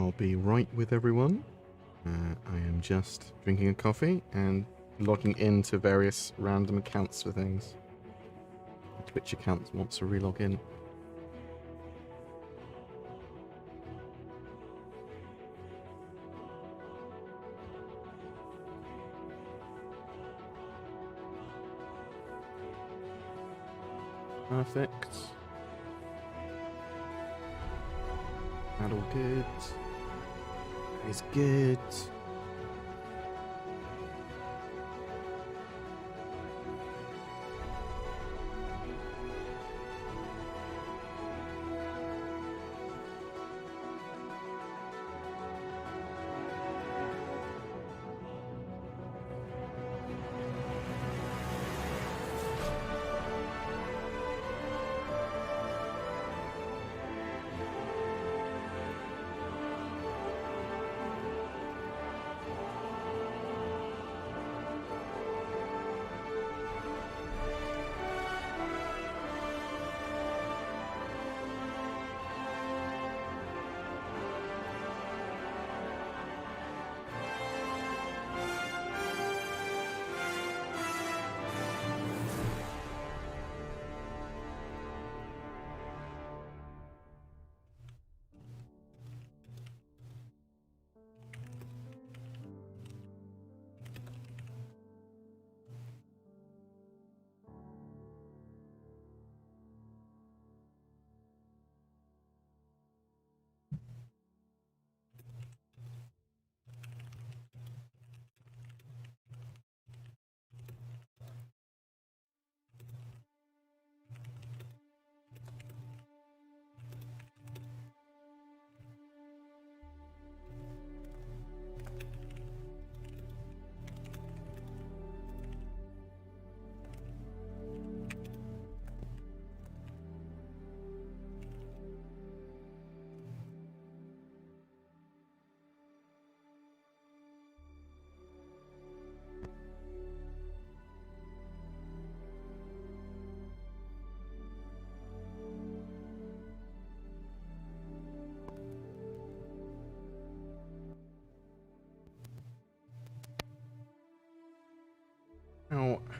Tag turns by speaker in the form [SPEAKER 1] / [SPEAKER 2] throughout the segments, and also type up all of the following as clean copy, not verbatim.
[SPEAKER 1] I'll be right with everyone. I am just drinking a coffee and logging into various random accounts for things. Twitch account wants to relog in. Perfect. That all good. That is good.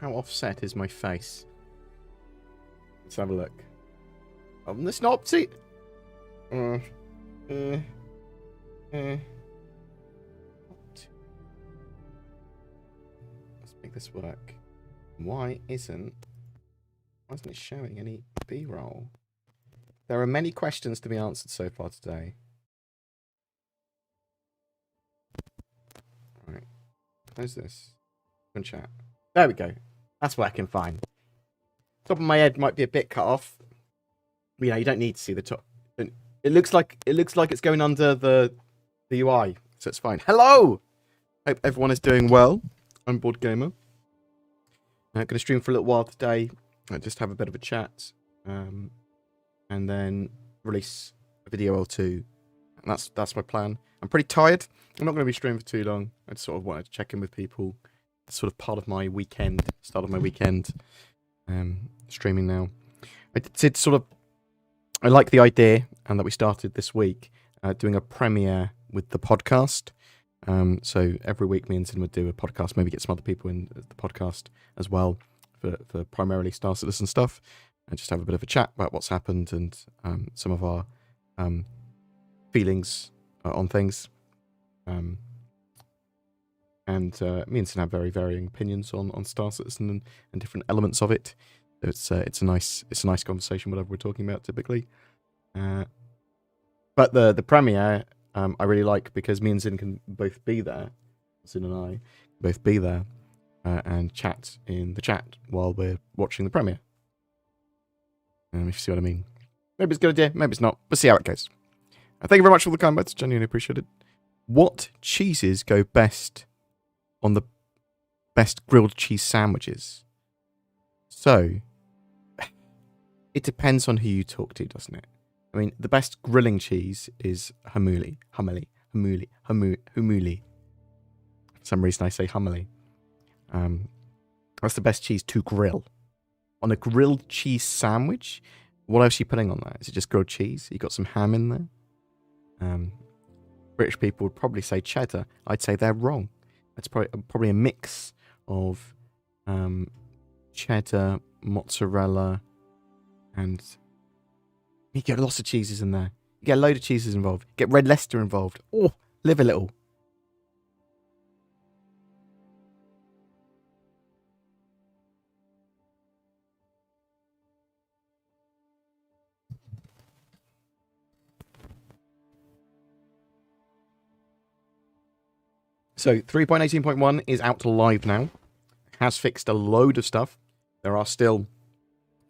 [SPEAKER 1] How offset is my face? Let's have a look. On the synopsis. Let's make this work. Why isn't it showing any B-roll? There are many questions to be answered so far today. Right. Close this. Open chat. There we go. That's working fine. Top of my head might be a bit cut off. But, you don't need to see the top. It looks like it's going under the UI, so it's fine. Hello. Hope everyone is doing well. I'm BoredGamer. I'm going to stream for a little while today. Just have a bit of a chat, and then release a video or two. And that's my plan. I'm pretty tired. I'm not going to be streaming for too long. I just sort of wanted to check in with people. It's sort of part of my weekend. Start of my weekend. Streaming now. I like the idea, and that we started this week doing a premiere with the podcast. So every week, me and Sin would do a podcast. Maybe get some other people in the podcast as well for primarily Star Citizen stuff, and just have a bit of a chat about what's happened and some of our feelings on things. And me and Sin have very varying opinions on Star Citizen and different elements of it. So it's a nice conversation, whatever we're talking about typically. But the premiere I really like because me and Sin can both be there. Sin and I both be there and chat in the chat while we're watching the premiere. If you see what I mean. Maybe it's a good idea, maybe it's not. We'll see how it goes. Thank you very much for the kind words. Genuinely appreciate it. What cheeses go best on the best grilled cheese sandwiches? So, it depends on who you talk to, doesn't it? I mean, the best grilling cheese is humuli. For some reason I say humuli. That's the best cheese to grill. On a grilled cheese sandwich, what else are you putting on that? Is it just grilled cheese? You got some ham in there? British people would probably say cheddar. I'd say they're wrong. It's probably a mix of cheddar, mozzarella, and you get lots of cheeses in there. You get a load of cheeses involved. Get red Leicester involved. Oh, live a little. So 3.18.1 is out live now. Has fixed a load of stuff. There are still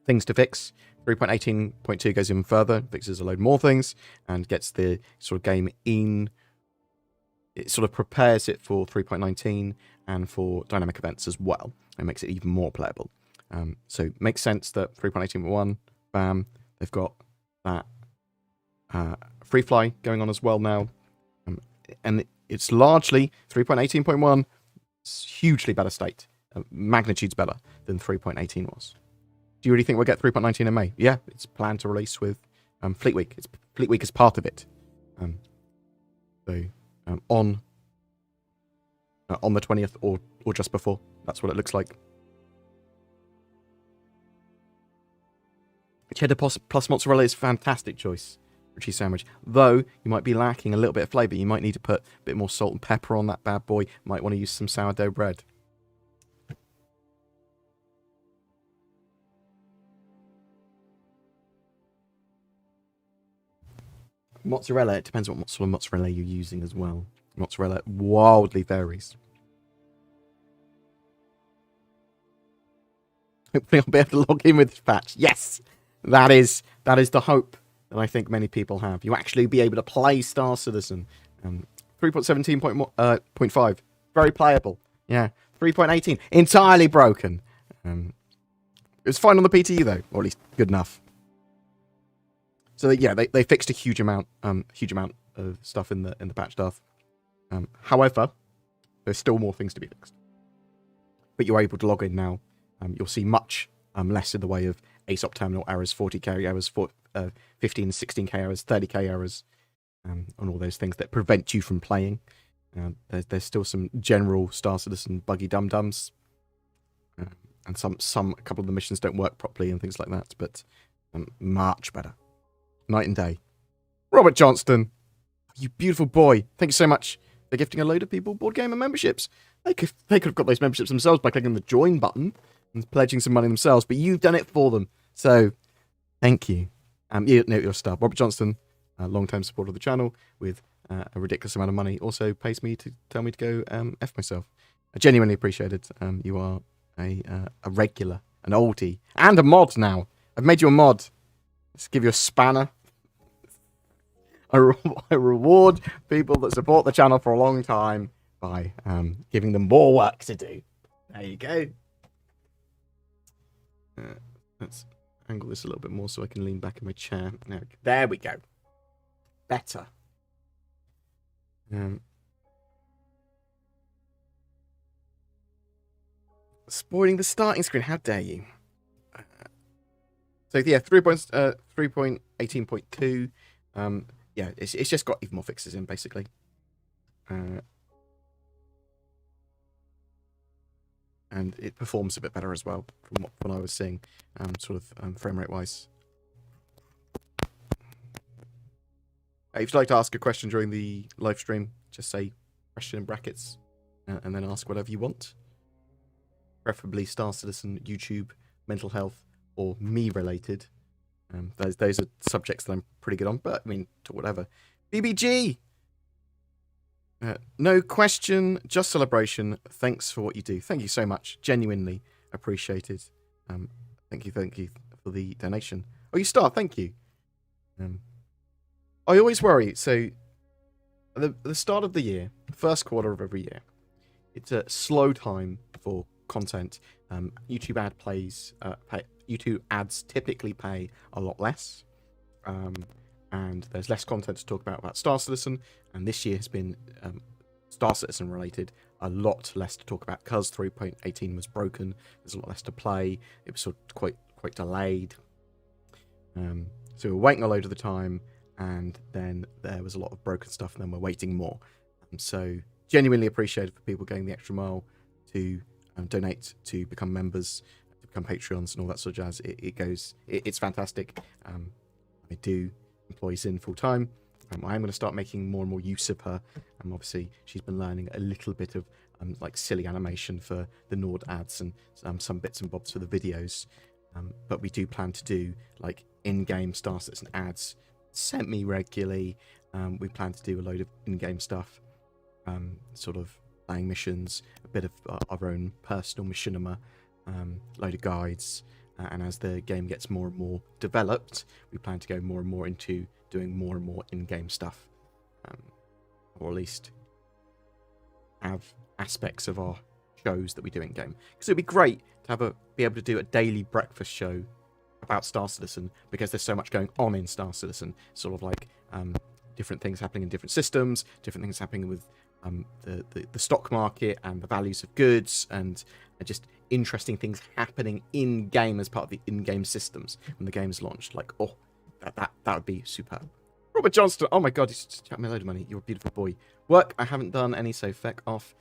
[SPEAKER 1] things to fix. 3.18.2 goes even further, fixes a load more things, and gets the sort of game in. It sort of prepares it for 3.19 and for dynamic events as well, and makes it even more playable. So it makes sense that 3.18.1, bam, they've got that FreeFly going on as well now, and it's largely 3.18.1. It's hugely better state, magnitudes better than 3.18 was. Do you really think we'll get 3.19 in May? Yeah, it's planned to release with Fleet Week. Fleet Week is part of it. On the 20th or just before. That's what it looks like. Cheddar plus mozzarella is a fantastic choice for a cheese sandwich. Though, you might be lacking a little bit of flavour. You might need to put a bit more salt and pepper on that bad boy. Might want to use some sourdough bread. Mozzarella, it depends what sort of mozzarella you're using as well. Mozzarella wildly varies. Hopefully I'll be able to log in with this patch. Yes! That is the hope that I think many people have. You actually be able to play Star Citizen. 3.17.5. Very playable. Yeah. 3.18. Entirely broken. It was fine on the PTU though. Or at least good enough. So yeah, they fixed a huge amount of stuff in the patch stuff. However, there's still more things to be fixed. But you're able to log in now. You'll see much less in the way of ASOP terminal errors, 40k errors, 15, 16k errors, 30k errors, and all those things that prevent you from playing. There's still some general Star Citizen buggy dum-dums, and a couple of the missions don't work properly and things like that, but much better. Night and day. Robert Johnston, you beautiful boy. Thank you so much. They're gifting a load of people BoredGamer memberships. They could have got those memberships themselves by clicking the join button and pledging some money themselves, but you've done it for them. So, thank you. You're a star. Robert Johnston, a long-time supporter of the channel with a ridiculous amount of money, also pays me to tell me to go F myself. I genuinely appreciate it. You are a regular, an oldie, and a mod now. I've made you a mod. Let's give you a spanner. I reward people that support the channel for a long time by giving them more work to do. There you go. Let's angle this a little bit more so I can lean back in my chair. There we go. Better. Spoiling the starting screen. How dare you? So yeah, 3.18.2. Yeah, it's just got even more fixes in, basically. And it performs a bit better as well, from what I was seeing, frame rate wise. If you'd like to ask a question during the live stream, just say question in brackets, and then ask whatever you want. Preferably Star Citizen, YouTube, mental health, or me related. Those are subjects that I'm pretty good on, but I mean, to whatever. BBG! No question, just celebration. Thanks for what you do. Thank you so much. Genuinely appreciated. Thank you for the donation. Oh, you start. Thank you. I always worry. So, the start of the year, first quarter of every year, it's a slow time for content. YouTube YouTube ads typically pay a lot less, and there's less content to talk about Star Citizen, and this year has been Star Citizen related, a lot less to talk about because 3.18 was broken. There's a lot less to play. It was sort of quite delayed, so we're waiting a load of the time, and then there was a lot of broken stuff, and then we're waiting more. So genuinely appreciated for people going the extra mile to donate, to become members, to become Patreons, and all that sort of jazz. It's fantastic. I do employ Zin full time. I am going to start making more and more use of her. Obviously, she's been learning a little bit of like silly animation for the Nord ads and some bits and bobs for the videos. But we do plan to do like in-game star sets and ads semi-regularly. We plan to do a load of in-game stuff, sort of playing missions, a bit of our own personal machinima, load of guides. And as the game gets more and more developed, we plan to go more and more into doing more and more in-game stuff. Or at least have aspects of our shows that we do in-game. Because it would be great to be able to do a daily breakfast show about Star Citizen, because there's so much going on in Star Citizen. Sort of like different things happening in different systems, different things happening with the stock market and the values of goods, and just interesting things happening in-game as part of the in-game systems when the game's launched. Like, oh, that would be superb. Robert Johnston, oh my god, he's just chatting me a load of money. You're a beautiful boy. Work, I haven't done any, so feck off.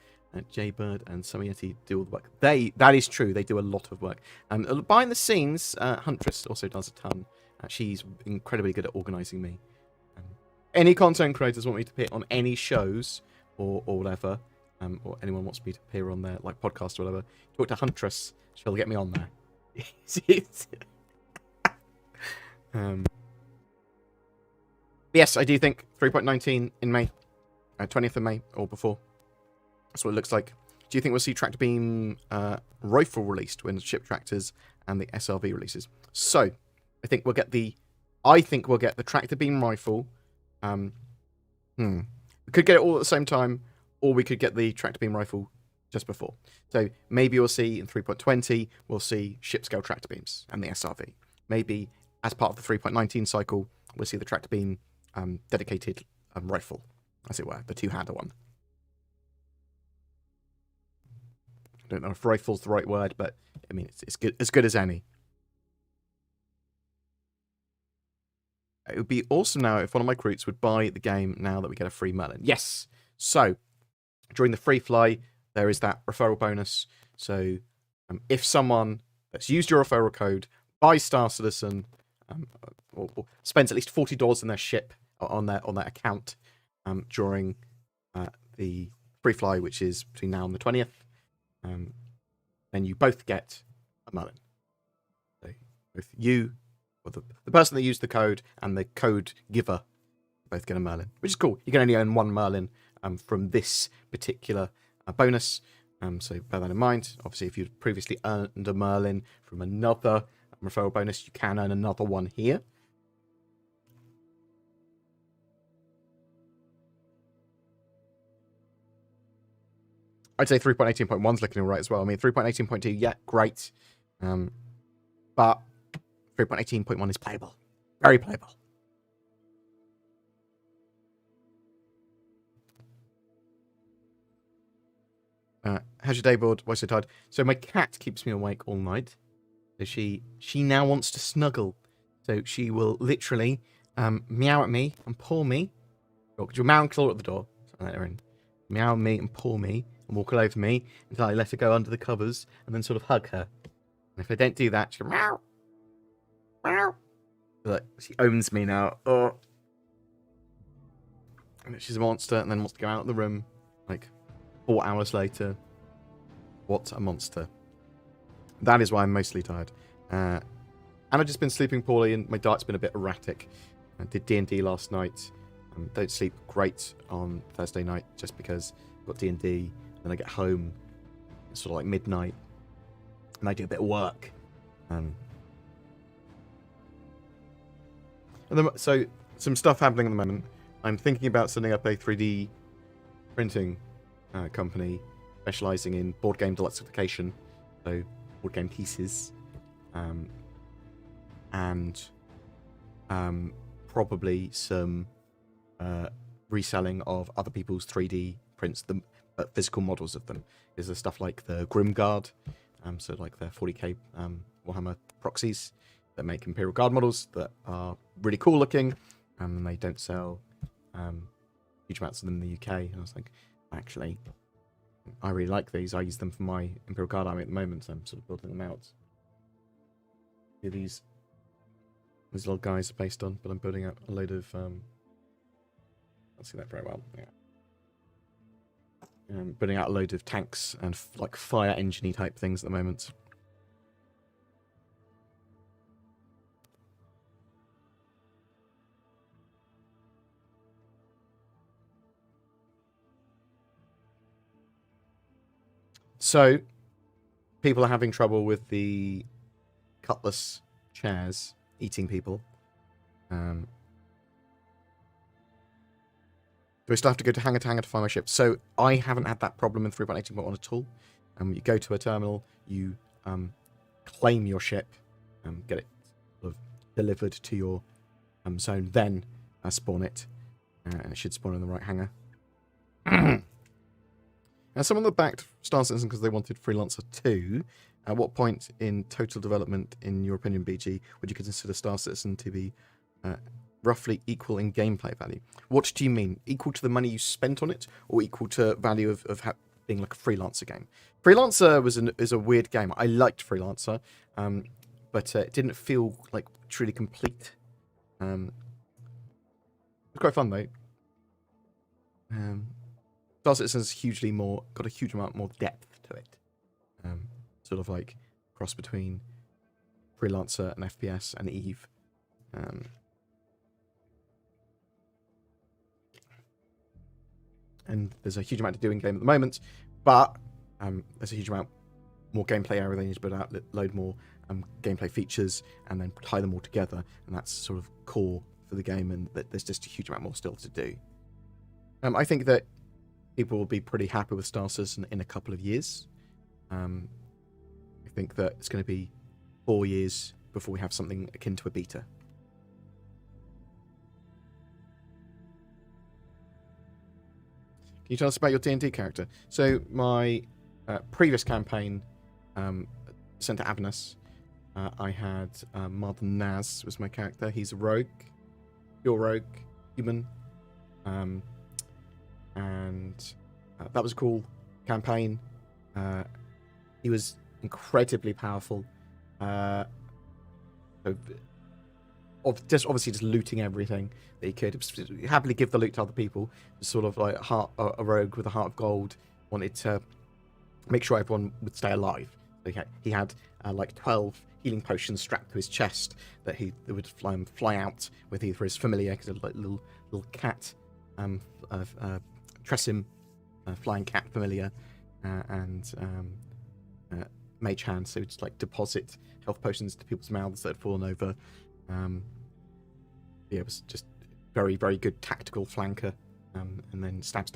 [SPEAKER 1] Jaybird and Samieti do all the work. That is true, they do a lot of work. Behind the scenes, Huntress also does a ton. She's incredibly good at organising me. Any content creators want me to appear on any shows or whatever, or anyone wants me to appear on their like podcast or whatever, talk to Huntress. She'll get me on there. Yes, I do think 3.19 in May, 20th of May or before. That's what it looks like. Do you think we'll see tractor beam rifle released when the ship tractors and the SRV releases? So, I think we'll get the tractor beam rifle. We could get it all at the same time, or we could get the tractor beam rifle just before. So maybe we'll see in 3.20, we'll see ship scale tractor beams and the SRV. Maybe as part of the 3.19 cycle, we'll see the tractor beam dedicated rifle, as it were, the two-hander one. I don't know if rifle's the right word, but I mean, it's good, as good as any. It would be awesome now if one of my recruits would buy the game now that we get a free Merlin. Yes! So, during the FreeFly, there is that referral bonus. So, if someone that's used your referral code buys Star Citizen, or spends at least $40 in their ship, on their account, during the FreeFly, which is between now and the 20th, then you both get a Merlin. So, both you, or the person that used the code, and the code giver both get a Merlin, which is cool. You can only earn one Merlin from this particular bonus, so bear that in mind. Obviously, if you'd previously earned a Merlin from another referral bonus, you can earn another one here. I'd say 3.18.1 is looking all right as well. I mean, 3.18.2, yeah, great. But 3.18.1 is playable. Very playable. How's your day, Bored? Why so tired? So my cat keeps me awake all night. So she now wants to snuggle. So she will literally meow at me and paw me. She'll meow and claw at the door. So I let her in. Meow at me and paw me and walk all over me until I let her go under the covers and then sort of hug her. And if I don't do that, she'll meow. Meow. Look, she owns me now. Oh. And she's a monster and then wants to go out of the room like 4 hours later. What a monster. That is why I'm mostly tired. And I've just been sleeping poorly and my diet's been a bit erratic. I did D&D last night. Don't sleep great on Thursday night just because I've got D&D. Then I get home, it's sort of like midnight, and I do a bit of work. So some stuff happening at the moment. I'm thinking about setting up a 3D printing company specializing in board game deluxification, so board game pieces, and probably some reselling of other people's 3D prints, physical models of them. Is there stuff like the Grimguard, so like the 40k Warhammer proxies that make Imperial Guard models that are really cool looking, and they don't sell huge amounts of them in the UK. And I was like, actually, I really like these. I use them for my Imperial Guard army at the moment, so I'm sort of building them out. Here these little guys are based on, but I'm building out a load of... I'll see that very well, yeah. Building out a load of tanks and like fire engine-y type things at the moment. So, people are having trouble with the cutlass chairs eating people. Do I still have to go to hangar to hangar to find my ship? So I haven't had that problem in 3.18.1 at all. You go to a terminal, you claim your ship, get it sort of delivered to your zone, then spawn it, and it should spawn in the right hangar. Now, some of them backed Star Citizen because they wanted Freelancer 2. At what point in total development, in your opinion, BG, would you consider Star Citizen to be roughly equal in gameplay value? What do you mean? Equal to the money you spent on it, or equal to value of being like a Freelancer game? Freelancer is a weird game. I liked Freelancer, but it didn't feel like truly complete. It was quite fun though. Star Citizen's got a huge amount more depth to it. Sort of like cross between Freelancer and FPS and Eve. And there's a huge amount to do in game at the moment, but there's a huge amount more gameplay area they need to build out, load more gameplay features, and then tie them all together, and that's sort of core for the game, and there's just a huge amount more still to do. I think that people will be pretty happy with Star Citizen in a couple of years. I think that it's going to be 4 years before we have something akin to a beta. Can you tell us about your D&D character? So my previous campaign, Sent to Avernus, I had Martin Naz was my character. He's a rogue, pure rogue, human, and that was a cool campaign. He was incredibly powerful. Obviously just looting everything that he could. He'd happily give the loot to other people. Sort of like a rogue with a heart of gold. Wanted to make sure everyone would stay alive. He had like 12 healing potions strapped to his chest that would fly out with either his familiar, because like little cat, Tressim, flying cat familiar, and mage hand, so it's like deposit health potions to people's mouths that had fallen over. Yeah, it was just very, very good tactical flanker, and then stab,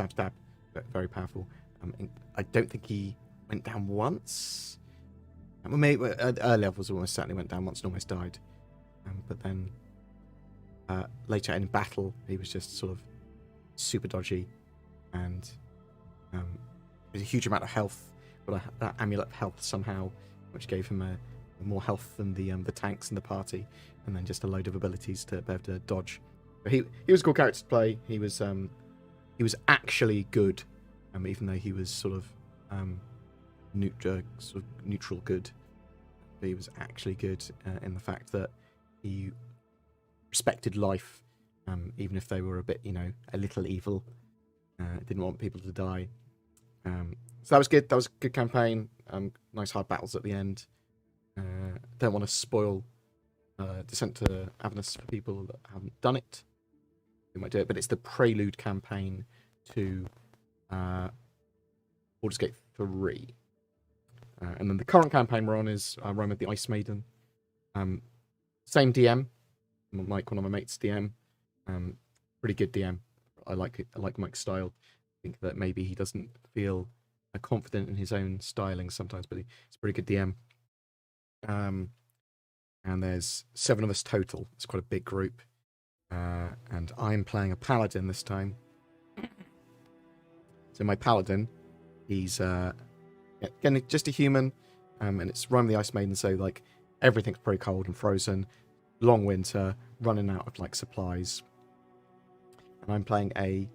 [SPEAKER 1] very powerful. I don't think he went down once. Well, maybe at early levels almost certainly went down once and almost died. But then later in battle, he was just sort of super dodgy, and there's a huge amount of health, but that amulet of health somehow, which gave him a more health than the tanks in the party, and then just a load of abilities to be able to dodge. But he was a cool character to play. He was actually good, even though he was sort of neutral good. But he was actually good in the fact that he respected life, even if they were a bit, a little evil. Didn't want people to die. So that was good. That was a good campaign. Nice hard battles at the end. Don't want to spoil Descent to Avernus for people that haven't done it. We might do it, but it's the prelude campaign to Baldur's Gate 3. And then the current campaign we're on is Rome with the Ice Maiden. Same DM, Mike, one of my mates' DM. Pretty good DM. I like it. I like Mike's style. I think that maybe he doesn't feel confident in his own styling sometimes, but it's a pretty good DM. And there's 7 of us total. It's quite a big group. And I'm playing a paladin this time. So my paladin, he's again just a human, and it's Rome the Ice Maiden, so like everything's pretty cold and frozen, long winter, running out of like supplies, and I'm playing a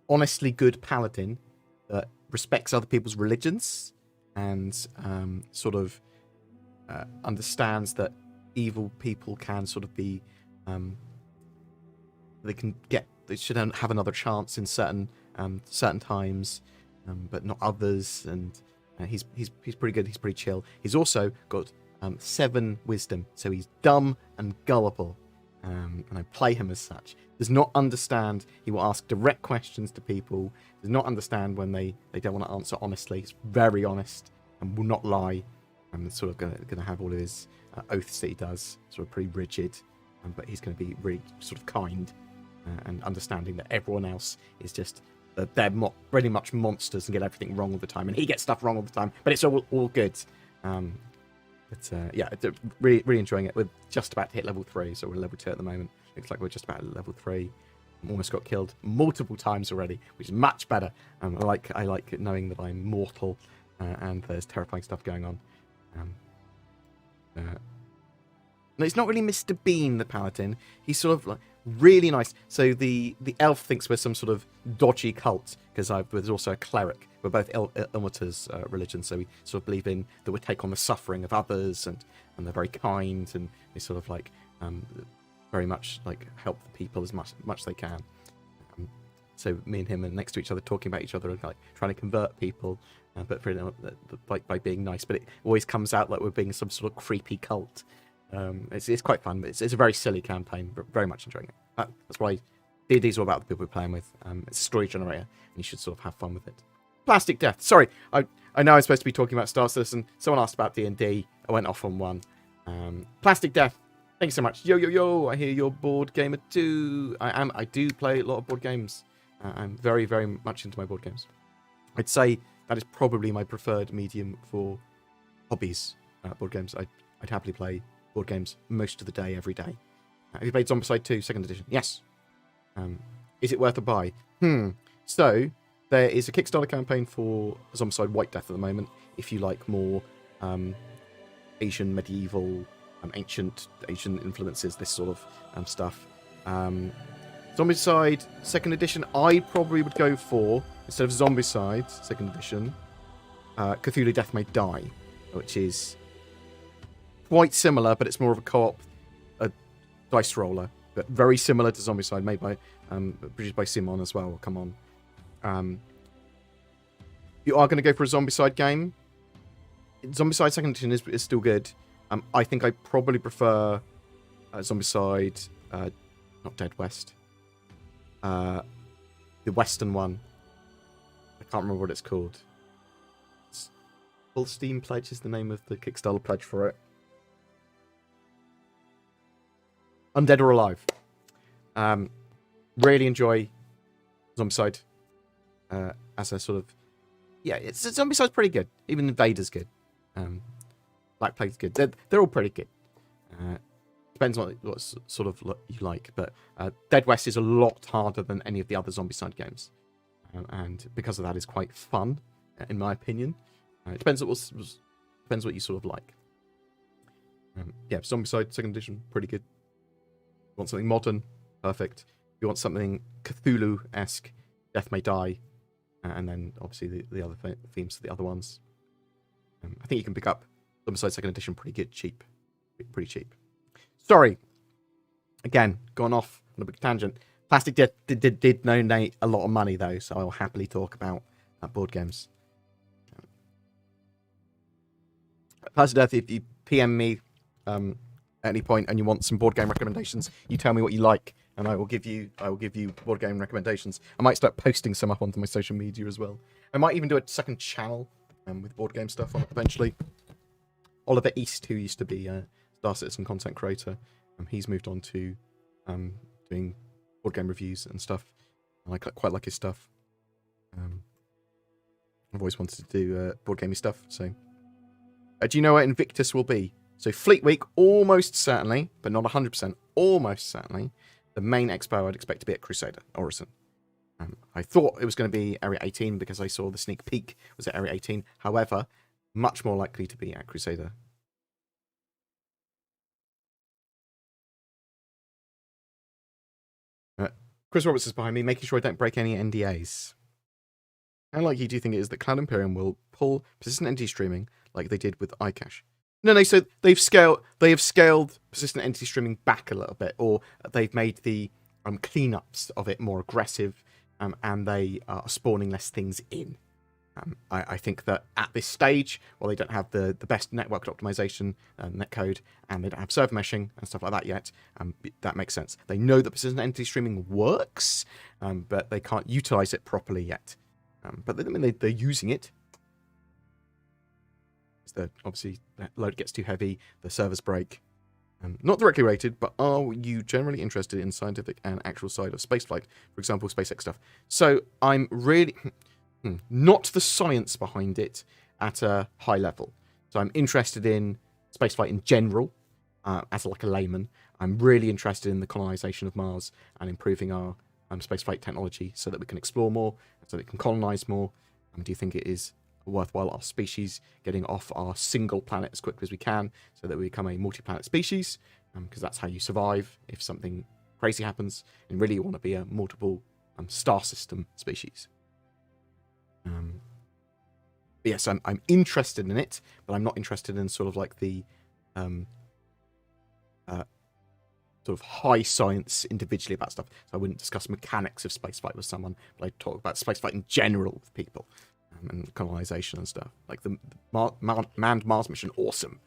[SPEAKER 1] honestly good paladin that respects other people's religions and sort of understands that evil people can sort of be they should have another chance in certain times, but not others. And he's pretty good. He's pretty chill. He's also got 7 wisdom, so he's dumb and gullible. And I play him as such. Does not understand. He will ask direct questions to people. Does not understand when they don't want to answer honestly. He's very honest and will not lie. And sort of going to have all of his oaths that he does, sort of pretty rigid. But he's going to be really sort of kind and understanding that everyone else is just they're pretty much monsters and get everything wrong all the time, and he gets stuff wrong all the time. But it's all good. Yeah, really enjoying it. We're just about to hit level 3, so we're level 2 at the moment. Looks like we're just about at level 3. Almost got killed multiple times already, which is much better. I like knowing that I'm mortal and there's terrifying stuff going on. No, it's not really Mr. Bean, the paladin. He's sort of like really nice. So the elf thinks we're some sort of dodgy cult because there's also a cleric. We're both Ilmater's religion, so we sort of believe in that we take on the suffering of others, and they're very kind, and they sort of like very much like help the people as much as they can. So me and him are next to each other, talking about each other, and like trying to convert people, but by being nice. But it always comes out like we're being some sort of creepy cult. It's quite fun, but it's a very silly campaign, but very much enjoying it. That's why D&D's all about the people we're playing with. It's a story generator, and you should sort of have fun with it. Plastic Death. Sorry, I know I'm supposed to be talking about Star Citizen. Someone asked about D&D. I went off on one. Plastic Death. Thank you so much. Yo. I hear you're board gamer too. I do play a lot of board games. I'm very, very much into my board games. I'd say that is probably my preferred medium for hobbies. Board games. I'd happily play board games most of the day, every day. Have you played Zombicide 2 2nd edition? Yes. Is it worth a buy? So there is a Kickstarter campaign for Zombicide White Death at the moment. If you like more Asian, medieval, ancient Asian influences, this sort of stuff. Zombicide 2nd edition, I probably would go for, instead of Zombicide 2nd edition, Cthulhu Death May Die, which is quite similar, but it's more of a co-op, a dice roller, but very similar to Zombicide, made by produced by Simon as well. Come on, you are going to go for a Zombicide game. Zombicide 2nd edition is still good. I think I probably prefer Zombicide, not Dead West, the Western one. I can't remember what it's called. Full Steam Pledge is the name of the Kickstarter pledge for it. Undead or Alive. Really enjoy Zombicide as a sort of... Yeah, Zombicide's pretty good. Even Invader's good. Black Plague's good. They're all pretty good. Depends on what sort of you like. But Dead West is a lot harder than any of the other Zombicide games. And because of that, it's quite fun, in my opinion. It depends what you sort of like. Yeah, Zombicide 2nd edition, pretty good. You want something modern, perfect. You want something Cthulhu-esque, Death May Die, and then obviously the other themes of the other ones. I think you can pick up Zombicide 2nd edition pretty cheap. Sorry, again, gone off on a big tangent. Plastic Death did donate a lot of money though, so I'll happily talk about board games. Plastic Death, if you PM me at any point and you want some board game recommendations, you tell me what you like, and I will give you board game recommendations. I might start posting some up onto my social media as well. I might even do a second channel with board game stuff on it eventually. Oliver East, who used to be a Star Citizen content creator, he's moved on to doing board game reviews and stuff. I quite like his stuff. I've always wanted to do board gamey stuff. So, do you know where Invictus will be? So Fleet Week, almost certainly, but not 100%, almost certainly, the main expo I'd expect to be at Crusader, Orison. I thought it was going to be Area 18 because I saw the sneak peek was at Area 18. However, much more likely to be at Crusader. Chris Roberts is behind me, making sure I don't break any NDAs. How likely do you think it is that Cloud Imperium will pull persistent entity streaming like they did with iCache? No. So they have scaled persistent entity streaming back a little bit, or they've made the cleanups of it more aggressive, and they are spawning less things in. I think that at this stage, while they don't have the best network optimization netcode, and they don't have server meshing and stuff like that yet, that makes sense. They know that persistent entity streaming works, but they can't utilize it properly yet. But they're using it. Obviously, that load gets too heavy, the servers break. Not directly rated, but are you generally interested in scientific and actual side of spaceflight? For example, SpaceX stuff. So I'm really... not the science behind it at a high level. So I'm interested in spaceflight in general, as like a layman. I'm really interested in the colonization of Mars and improving our spaceflight technology so that we can explore more, so that we can colonize more. Do you think it is worthwhile our species getting off our single planet as quickly as we can so that we become a multi-planet species? Because that's how you survive if something crazy happens. And really you want to be a multiple star system species. Yes, I'm interested in it, but I'm not interested in sort of like the sort of high science individually about stuff. So I wouldn't discuss mechanics of spaceflight with someone, but I'd talk about spaceflight in general with people, and colonization and stuff. Like the manned Mars mission, awesome.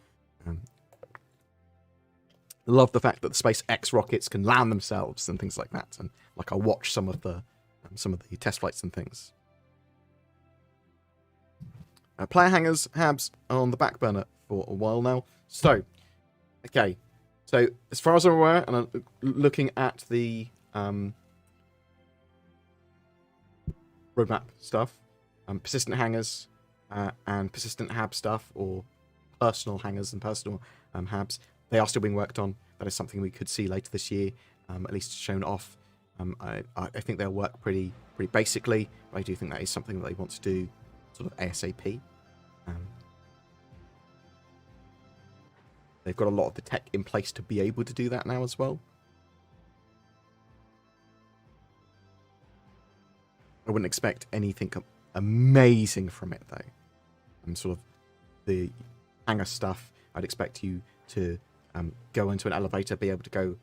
[SPEAKER 1] Love the fact that the SpaceX rockets can land themselves and things like that. And like I watch some of the test flights and things. Player hangers habs on the back burner for a while now. So, okay. So, as far as I'm aware, and I'm looking at the roadmap stuff, persistent hangers and persistent hab stuff, or personal hangers and personal habs, they are still being worked on. That is something we could see later this year, at least shown off. I think they'll work pretty basically, but I do think that is something that they want to do sort of ASAP. They've got a lot of the tech in place to be able to do that now as well. I wouldn't expect anything amazing from it though. And sort of the hangar stuff, I'd expect you to go into an elevator, be able to go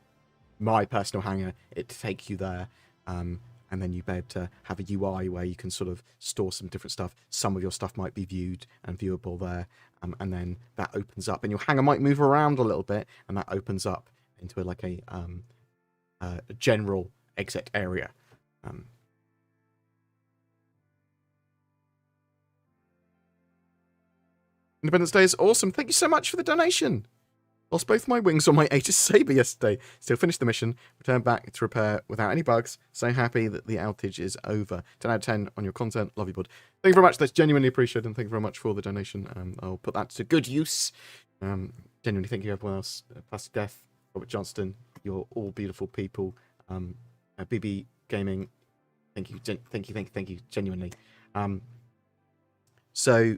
[SPEAKER 1] my personal hangar, it to take you there, and then you'd be able to have a UI where you can sort of store some different stuff. Some of your stuff might be viewed and viewable there, and then that opens up, and your hangar might move around a little bit, and that opens up into like a general exit area. Independence Day is awesome. Thank you so much for the donation. Lost both my wings on my Aegis Saber yesterday. Still finished the mission. Returned back to repair without any bugs. So happy that the outage is over. 10 out of 10 on your content. Love you, bud. Thank you very much. That's genuinely appreciated. And thank you very much for the donation. I'll put that to good use. Genuinely thank you everyone else. Plastic Death, Robert Johnston. You're all beautiful people. BB Gaming. Thank you. Thank you. Genuinely. So...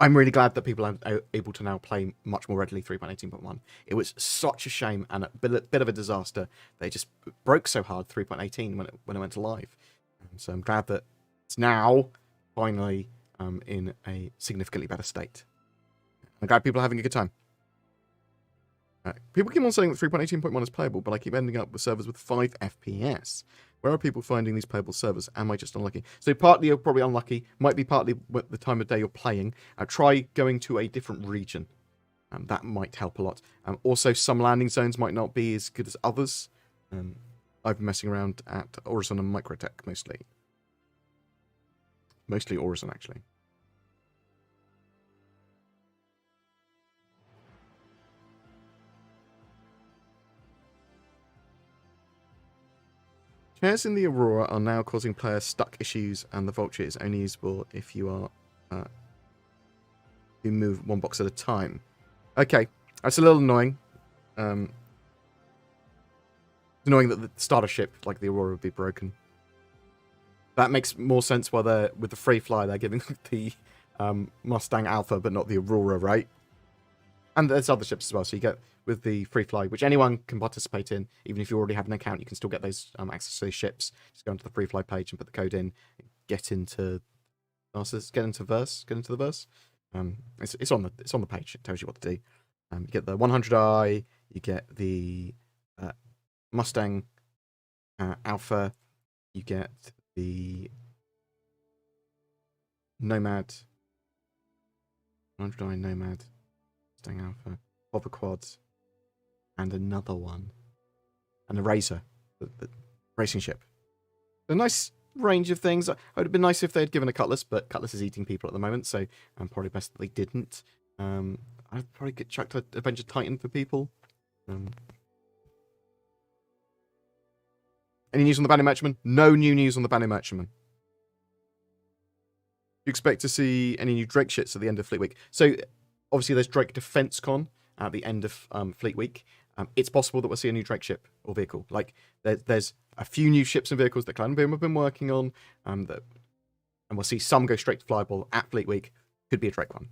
[SPEAKER 1] I'm really glad that people are able to now play much more readily 3.18.1. It was such a shame and a bit of a disaster. They just broke so hard 3.18 when it went to live. So I'm glad that it's now finally in a significantly better state. I'm glad people are having a good time. People keep on saying that 3.18.1 is playable, but I keep ending up with servers with 5 FPS. Where are people finding these playable servers? Am I just unlucky? So partly you're probably unlucky. Might be partly the time of day you're playing. Try going to a different region. That might help a lot. Also, some landing zones might not be as good as others. I've been messing around at Horizon and Microtech mostly. Mostly Horizon, actually. Chairs in the Aurora are now causing players stuck issues, and the Vulture is only usable if you are you move one box at a time. Okay, that's a little annoying. It's annoying that the starter ship, like the Aurora, would be broken. That makes more sense while they're with the FreeFly. They're giving the Mustang Alpha, but not the Aurora, right? And there's other ships as well. So you get with the FreeFly, which anyone can participate in, even if you already have an account, you can still get those access to those ships. Just go onto the FreeFly page and put the code in, get into the verse. It's on the page. It tells you what to do. You get the 100i, you get the Mustang Alpha, you get the Nomad, 100i Nomad, Mustang Alpha, Hopper Quads, and another one, and a Razor, the racing ship. A nice range of things. It would have been nice if they had given a Cutlass, but Cutlass is eating people at the moment, so probably best that they didn't. I'd probably get chucked a Avenger Titan for people. Any news on the Banner Merchantman? No new news on the Banner Merchantman. You expect to see any new Drake shits at the end of Fleet Week? So, obviously, there's Drake Defense Con at the end of Fleet Week. It's possible that we'll see a new Drake ship or vehicle. Like, there's a few new ships and vehicles that Clan Boom have been working on, and we'll see some go straight to Flyable at Fleet Week. Could be a Drake one.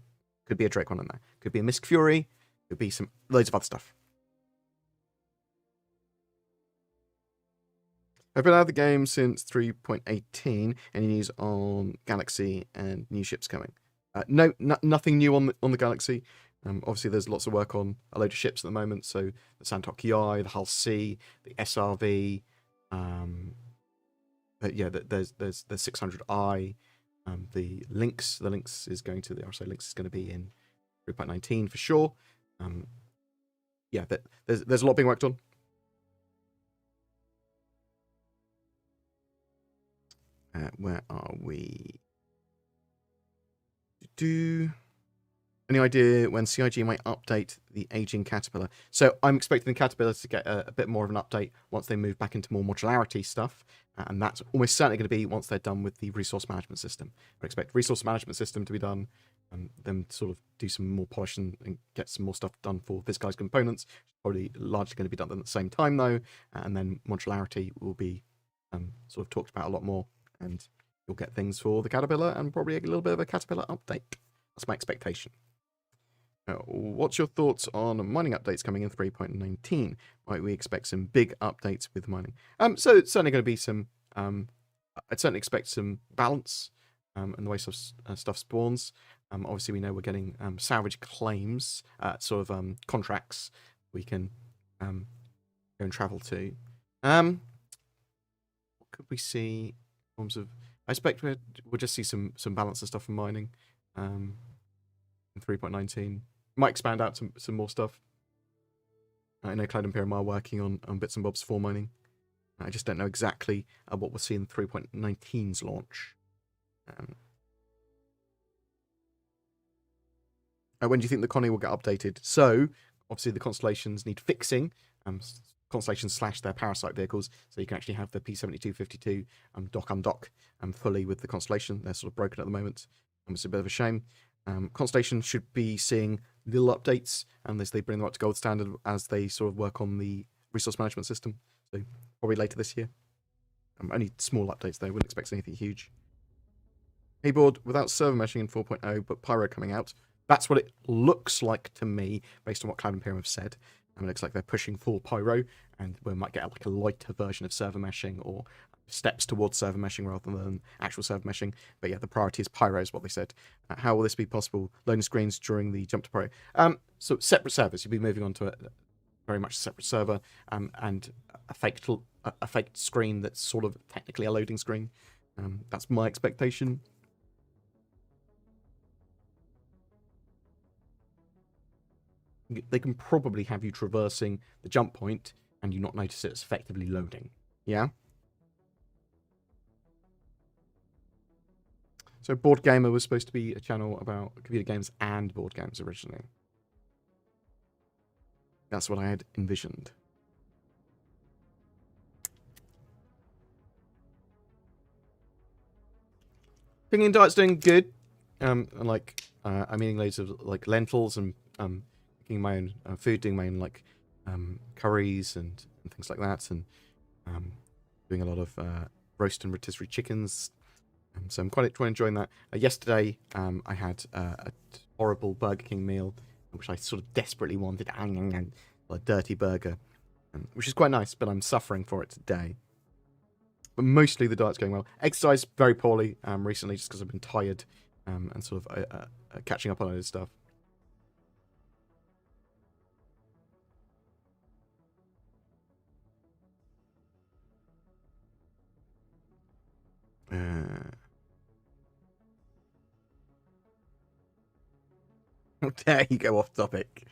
[SPEAKER 1] Could be a Drake one in there. Could be a Misk Fury. Could be loads of other stuff. I've been out of the game since 3.18. Any news on Galaxy and new ships coming? No, nothing new on the Galaxy. Obviously, there's lots of work on a load of ships at the moment. So the Santok EI, the Hull C, the SRV. Yeah, there's the 600i. The Lynx is going to the RSA Lynx is going to be in 3.19 for sure. Yeah, there's a lot being worked on. Where are we? Any idea when CIG might update the aging Caterpillar? So I'm expecting the Caterpillar to get a bit more of an update once they move back into more modularity stuff. And that's almost certainly going to be once they're done with the resource management system. I expect resource management system to be done, and them sort of do some more polish and get some more stuff done for Viscai's components. Probably largely going to be done at the same time though. And then modularity will be sort of talked about a lot more. And you'll get things for the Caterpillar and probably a little bit of a Caterpillar update. That's my expectation. What's your thoughts on mining updates coming in 3.19? Might we expect some big updates with mining? So it's certainly going to be some. I'd certainly expect some balance in the way stuff spawns. Obviously, we know we're getting salvage claims, sort of contracts we can go and travel to. What could we see? Of, I expect we'll just see some balance and stuff from mining in 3.19. Might expand out some more stuff. I know Cloud Imperium are working on bits and bobs for mining. I just don't know exactly what we'll see in 3.19's launch. When do you think the Connie will get updated? So, obviously the constellations need fixing. Constellations / their parasite vehicles, so you can actually have the P7252 dock fully with the Constellation. They're sort of broken at the moment. It's a bit of a shame. Constellation should be seeing little updates, and as they bring them up to gold standard as they sort of work on the resource management system. So probably later this year. Only small updates though. Wouldn't expect anything huge. Hey board, without server meshing in 4.0, but Pyro coming out. That's what it looks like to me, based on what Cloud Imperium have said. It looks like they're pushing for Pyro, and we might get like a lighter version of server meshing or steps towards server meshing rather than actual server meshing. But yeah, the priority is Pyro, is what they said. How will this be possible? Loading screens during the jump to Pyro. So separate servers. You'll be moving on to a very much separate server, and a fake screen that's sort of technically a loading screen. That's my expectation. They can probably have you traversing the jump point and you not notice it's effectively loading. Yeah? So BoredGamer was supposed to be a channel about computer games and board games originally. That's what I had envisioned. Thinking diet's doing good. I'm eating loads of like lentils and making my own food, doing my own like curries and things like that, and doing a lot of roast and rotisserie chickens. So I'm quite enjoying that. Yesterday I had a horrible Burger King meal which I sort of desperately wanted, a dirty burger, which is quite nice, but I'm suffering for it today. But mostly the diet's going well. Exercise very poorly recently, just because I've been tired and sort of catching up on other stuff. How dare you go off topic?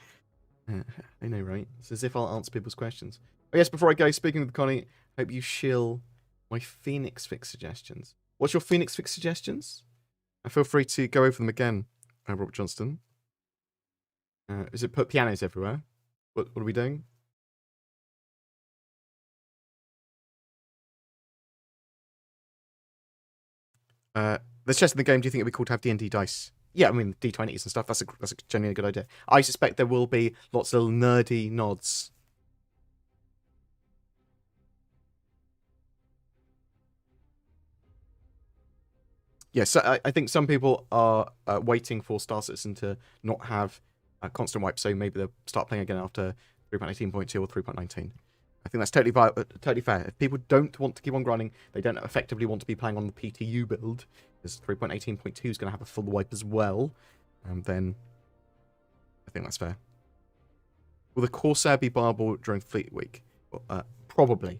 [SPEAKER 1] I know, right? It's as if I'll answer people's questions. Oh, yes, before I go, speaking with Connie, hope you shill my Phoenix Fix suggestions. What's your Phoenix Fix suggestions? And feel free to go over them again, Robert Johnston. Is it put pianos everywhere? What are we doing? There's chess in the game. Do you think it'd be cool to have D&D dice? Yeah, I mean D20s and stuff. That's a genuinely good idea. I suspect there will be lots of little nerdy nods. Yes, yeah, so I think some people are waiting for Star Citizen to not have a constant wipe, so maybe they'll start playing again after 3.18.2 or 3.19. I think that's totally fair. If people don't want to keep on grinding, they don't effectively want to be playing on the PTU build, because 3.18.2 is going to have a full wipe as well, then I think that's fair. Will the Corsair be viable during Fleet Week? Probably.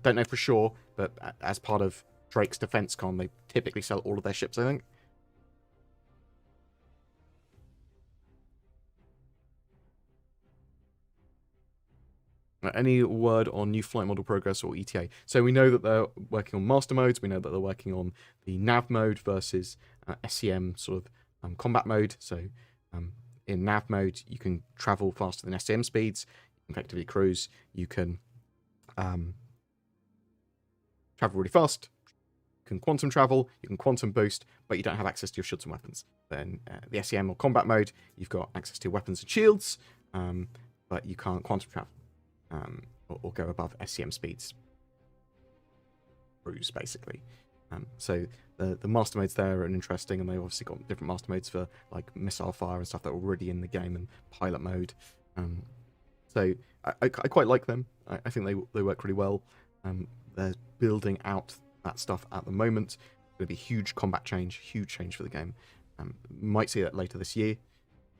[SPEAKER 1] Don't know for sure, but as part of Drake's Defense Con, they typically sell all of their ships, I think. Any word on new flight model progress or ETA? So we know that they're working on master modes. We know that they're working on the nav mode versus SCM sort of combat mode. So in nav mode, you can travel faster than SCM speeds. You can effectively cruise. You can travel really fast. You can quantum travel. You can quantum boost, but you don't have access to your shields and weapons. Then the SCM or combat mode, you've got access to weapons and shields, but you can't quantum travel. Or go above SCM speeds. Cruise, basically. So the master modes there are interesting, and they've obviously got different master modes for like missile fire and stuff that are already in the game, and pilot mode. So I quite like them. I think they work really well. They're building out that stuff at the moment. It's going to be huge combat change, huge change for the game. Might see that later this year.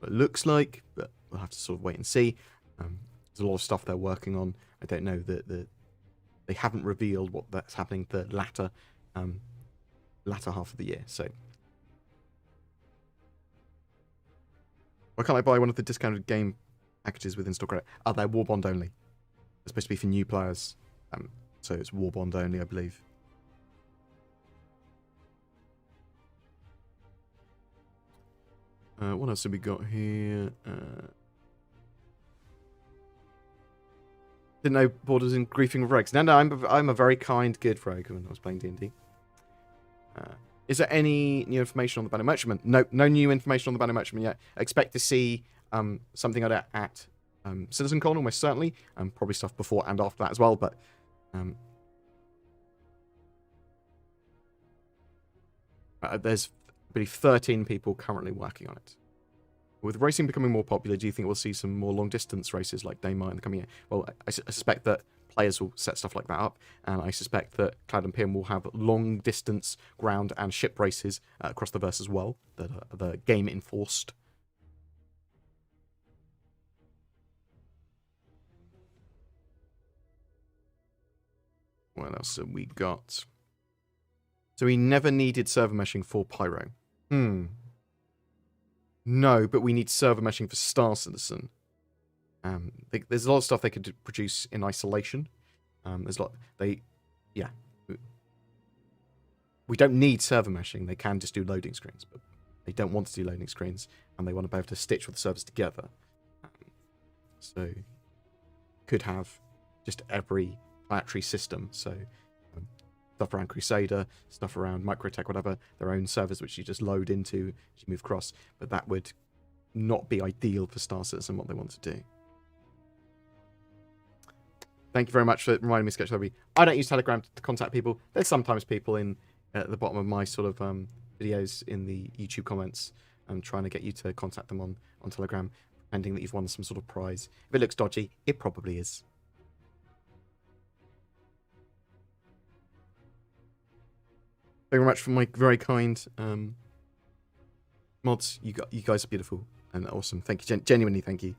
[SPEAKER 1] But it looks like, but we'll have to sort of wait and see. There's a lot of stuff they're working on. I don't know that they haven't revealed what that's happening the latter half of the year. So why can't I buy one of the discounted game packages with install credit? Oh, they're Warbond only. It's supposed to be for new players. So it's Warbond only, I believe. What else have we got here? Didn't know Borders in griefing of rogues. No, I'm a very kind, good rogue when I was playing D&D. Is there any new information on the Banner Merchantman? No new information on the Banner Merchantman yet. I expect to see something like that at CitizenCon, almost certainly. Probably stuff before and after that as well, but there's, I believe, 13 people currently working on it. With racing becoming more popular, do you think we'll see some more long-distance races like Daymar in the coming year? Well, I suspect that players will set stuff like that up, and I suspect that Cloud and PM will have long-distance ground and ship races across the verse as well, that are the game-enforced. What else have we got? So we never needed server meshing for Pyro. No, but we need server meshing for Star Citizen. There's a lot of stuff they could produce in isolation. There's a lot. We don't need server meshing. They can just do loading screens, but they don't want to do loading screens, and they want to be able to stitch with the servers together. So could have just every planetary system. So stuff around Crusader, stuff around Microtech, whatever, their own servers which you just load into as you move across. But that would not be ideal for Star Citizen, what they want to do. Thank you very much for reminding me, Sketch Lobby. I don't use Telegram to contact people. There's sometimes people in at the bottom of my sort of videos in the YouTube comments trying to get you to contact them on Telegram. pending that you've won some sort of prize. If it looks dodgy, it probably is. Thank you very much for my very kind mods. You guys are beautiful and awesome. Thank you, genuinely thank you.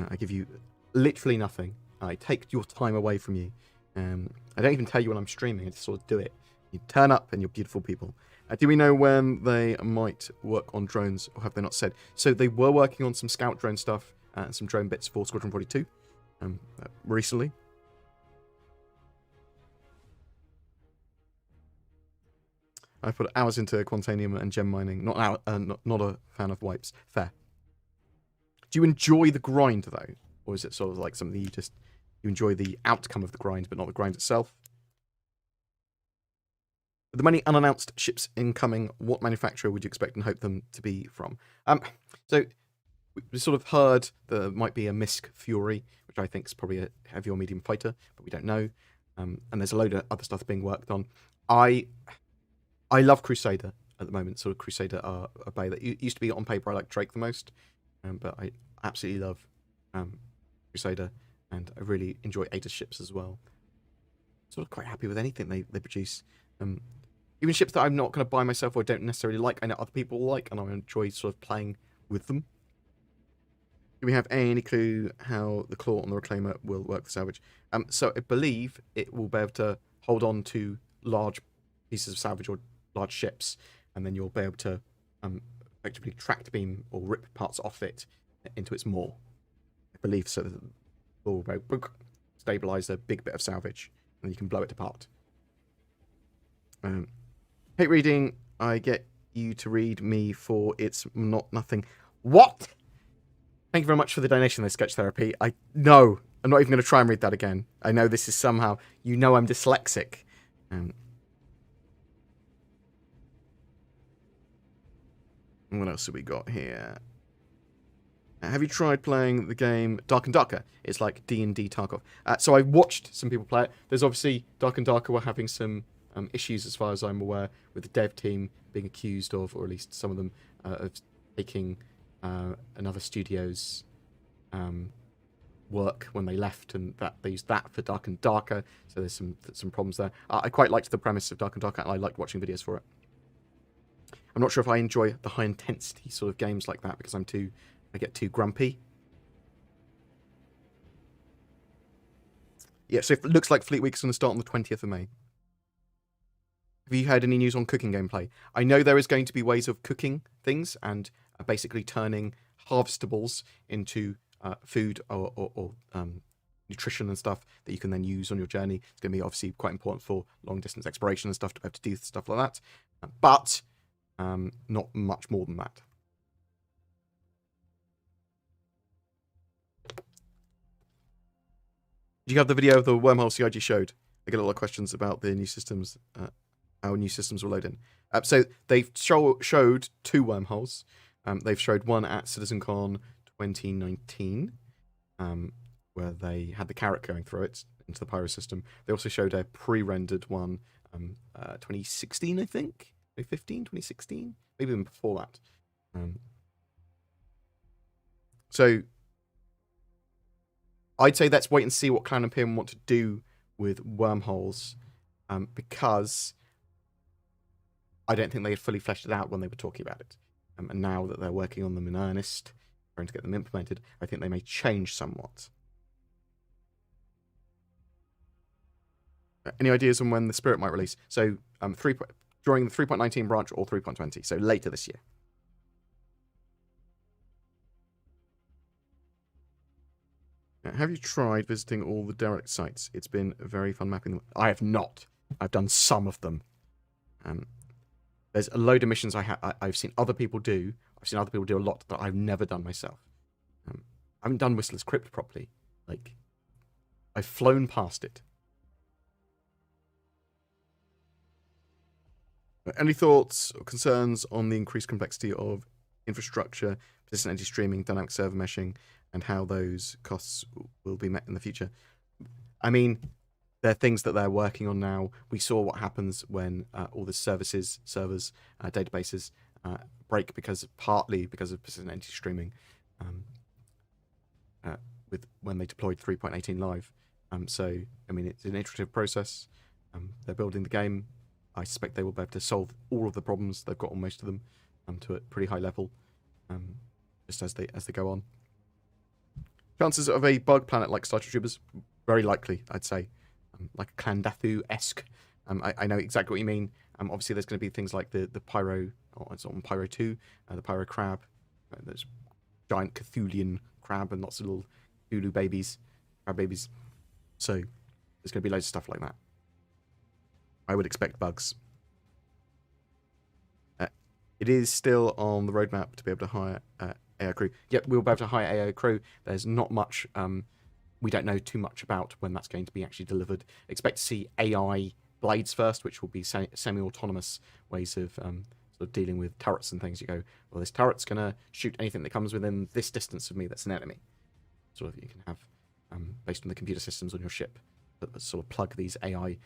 [SPEAKER 1] I give you literally nothing. I take your time away from you. I don't even tell you when I'm streaming. I just sort of do it. You turn up and you're beautiful people. Do we know when they might work on drones, or have they not said? So they were working on some scout drone stuff and some drone bits for Squadron 42 recently. I put hours into Quantanium and gem mining. Not a fan of wipes. Fair. Do you enjoy the grind though, or is it sort of like something you enjoy the outcome of the grind, but not the grind itself? With the many unannounced ships incoming, what manufacturer would you expect and hope them to be from? So we sort of heard there might be a Misk Fury, which I think is probably a heavy or medium fighter, but we don't know. And there's a load of other stuff being worked on. I love Crusader at the moment. Sort of Crusader are a bay that used to be on paper. I like Drake the most, but I absolutely love Crusader, and I really enjoy Aegis ships as well. Sort of quite happy with anything they produce. Even ships that I'm not going to buy myself or don't necessarily like, I know other people like, and I enjoy sort of playing with them. Do we have any clue how the claw on the Reclaimer will work for salvage? So I believe it will be able to hold on to large pieces of salvage or large ships, and then you'll be able to effectively tract beam or rip parts off it into its maw. I believe so. That will stabilize a big bit of salvage, and you can blow it apart. Hate reading. I get you to read me for it's not nothing. What? Thank you very much for the donation, though, Sketch Therapy. No, I'm not even going to try and read that again. I know this is somehow, I'm dyslexic. What else have we got here? Have you tried playing the game Dark and Darker? It's like D&D Tarkov. So I watched some people play it. There's obviously Dark and Darker were having some issues, as far as I'm aware, with the dev team being accused of, or at least some of them, of taking another studio's work when they left, and that they used that for Dark and Darker. So there's some problems there. I quite liked the premise of Dark and Darker, and I liked watching videos for it. I'm not sure if I enjoy the high intensity sort of games like that, because I get too grumpy. Yeah, so it looks like Fleet Week's going to start on the 20th of May. Have you heard any news on cooking gameplay? I know there is going to be ways of cooking things and basically turning harvestables into food or nutrition and stuff that you can then use on your journey. It's going to be obviously quite important for long distance exploration and stuff, to be able to do stuff like that. But not much more than that. Did you have the video of the wormhole CIG showed? I get a lot of questions about the new systems, how new systems will load in. So they've showed 2 wormholes. They've showed one at CitizenCon 2019, where they had the carrot going through it into the pyro system. They also showed a pre-rendered one, 2016, I think? 2015, 2016? Maybe even before that. So I'd say let's wait and see what Clan Imperium want to do with wormholes, because I don't think they had fully fleshed it out when they were talking about it. And now that they're working on them in earnest, trying to get them implemented, I think they may change somewhat. Any ideas on when the Spirit might release? So during the 3.19 branch or 3.20, so later this year. Have you tried visiting all the derelict sites? It's been very fun mapping them. I have not. I've done some of them. There's a load of missions I've seen other people do. I've seen other people do a lot that I've never done myself. I haven't done Whistler's Crypt properly. Like, I've flown past it. Any thoughts or concerns on the increased complexity of infrastructure, persistent energy streaming, dynamic server meshing, and how those costs will be met in the future? I mean, they're things that they're working on now. We saw what happens when all the servers, databases break partly because of persistent energy streaming. with when they deployed 3.18 live. So I mean, it's an iterative process. They're building the game. I suspect they will be able to solve all of the problems. They've got on most of them to a pretty high level, just as they go on. Chances of a bug planet like Star Troopers, very likely, I'd say, like a Clandathu-esque. I know exactly what you mean. Obviously, there's going to be things like the Pyro, or it's on Pyro 2, the Pyro Crab. There's giant Cthulhian crab and lots of little Cthulhu babies, crab babies. So there's going to be loads of stuff like that. I would expect bugs. It is still on the roadmap to be able to hire AI crew. Yep, we'll be able to hire AI crew. There's not much, we don't know too much about when that's going to be actually delivered. Expect to see AI blades first, which will be semi-autonomous ways of sort of dealing with turrets and things. You go, well, this turret's going to shoot anything that comes within this distance of me that's an enemy. Sort of you can have, based on the computer systems on your ship, that sort of plug these AI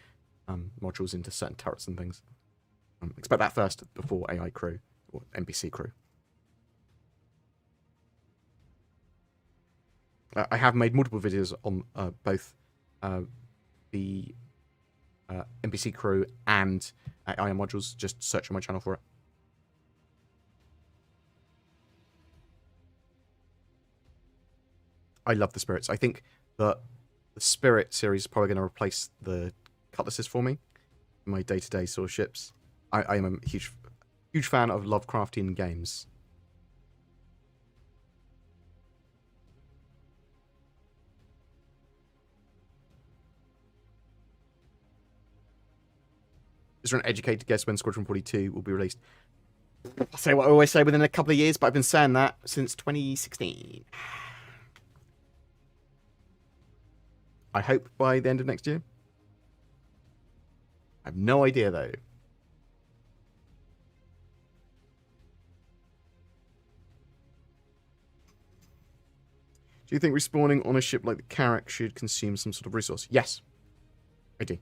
[SPEAKER 1] modules into certain turrets and things. Expect that first before AI crew or NPC crew. I have made multiple videos on both the NPC crew and AI modules. Just search on my channel for it. I love the spirits. I think that the spirit series is probably going to replace the cutlasses for me in my day-to-day sort of ships. I am a huge fan of Lovecraftian games. Is there an educated guess when Squadron 42 will be released? I'll say what I always say, within a couple of years, but I've been saying that since 2016. I hope by the end of next year. I have no idea, though. Do you think respawning on a ship like the Carrack should consume some sort of resource? Yes, I do.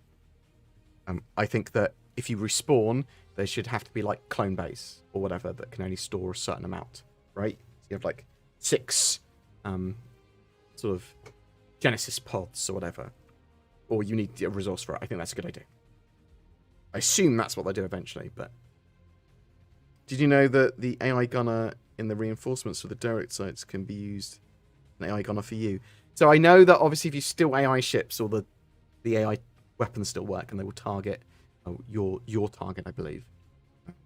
[SPEAKER 1] I think that if you respawn, there should have to be like clone base or whatever that can only store a certain amount, right? So you have like 6 sort of Genesis pods or whatever, or you need a resource for it. I think that's a good idea. I assume that's what they do eventually, but... Did you know that the AI gunner in the reinforcements for the derrick sites can be used, an AI gunner for you? So I know that obviously if you steal AI ships, or the AI weapons still work, and they will target your target, I believe,